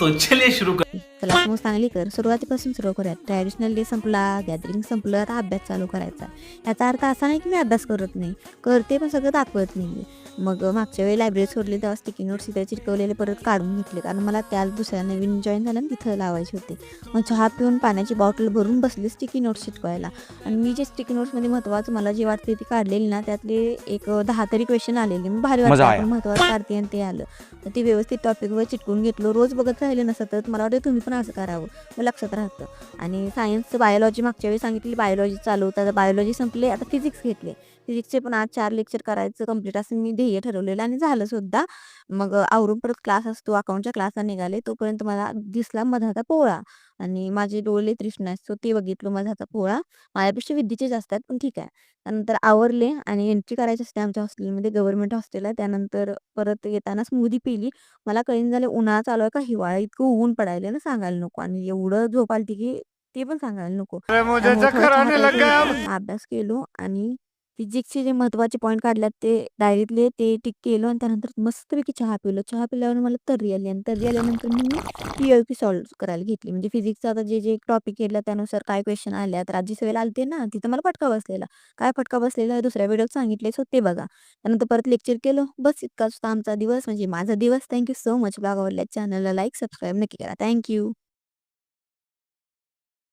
तो चलिए शुरू कर. चला मग चांगली कर. सुरुवातीपासून सुरू करूयात. ट्रॅडिशनल डे संपला, गॅदरिंग संपलं, आता अभ्यास चालू करायचा. याचा अर्थ असा नाही की मी अभ्यास करत नाही. करते पण सगळं दाखवत नाही. मग मागच्या वेळी लायब्ररी सोडली तेव्हा स्टिकी नोट्स इथे चिटकवलेले परत काढून घेतले. कारण मला त्या दुसऱ्या नवीन जॉईन झालं ना तिथं लावायचे होते. मग चहा पिऊन पाण्याची बॉटल भरून बसले स्टिकी नोट्स चिटकवायला. आणि मी जे स्टिकी नोट्समध्ये महत्त्वाचं मला जे वाटते ती काढलेली ना त्यातले एक 10 तरी क्वेश्चन आलेले. मी भारी वाटतं आपण महत्त्वाचं काढते आणि ते आलं. तर ते व्यवस्थित टॉपिकवर चिटकून घेतलं. रोज बघत राहिले ना सतत मला वाटतं तुम्ही पण असं करावं. मग लक्षात राहतं. आणि सायन्सचं बायोलॉजी मागच्या वेळी सांगितली बायोलॉजी चालू होतं. आता बायोलॉजी संपले. आता फिजिक्स घेतले. फिजिक्सचे पण आज 4 लेक्चर करायचं कंप्लीट असं मी ध्येय ठरवलेलं आणि झालं सुद्धा. मग आवरून परत क्लास असतो. अकाउंटच्या क्लासला निघाले. तोपर्यंत मला दिसला मधाचा पोळा आणि माझे डोळे तृष्ण आहेत. सो ते बघितलं मधाचा पोळा. माझ्यापेक्षा विद्येचे जास्त आहेत पण ठीक आहे. त्यानंतर आवरले आणि एंट्री करायची असते आमच्या हॉस्टेलमध्ये गव्हर्नमेंट हॉस्टेल आहे. त्यानंतर परत येताना स्मूदी पिली. मला कळेना झालं उन्हाळा चालू आहे का हिवाळा? इतकं ऊन पडायलंय ना सांगायला नको आणि एवढं झोप आलती की ते पण सांगायला नको. त्यामुळे थोडा चहा प्यायचा विचार, अभ्यास केलो आणि फिजिक्सचे जे महत्त्वाचे पॉइंट काढल्यात ते डायरीतले ते टिक केलं आणि त्यानंतर मस्तपैकी चहा पिलो. चहा पिल्यावर मला तर्री आली आणि तर्री आल्यानंतर मग मी पी सॉल्व्ह करायला घेतली. म्हणजे फिजिक्सचं आता जे टॉपिक केला त्यानुसार काय क्वेश्चन आल्या तर राज्य सेवेला आलते ना तिथं मला फटका बसलेला. काय फटका बसलेला आहे दुसऱ्या व्हिडिओत सांगितले सो ते बघा. त्यानंतर परत लेक्चर केलं. बस इतकाच होता आमचा दिवस म्हणजे माझा दिवस. Thank so much. ब्लॉग आवडल्यास चॅनलला लाईक, सबस्क्राईब नक्की करा. थँक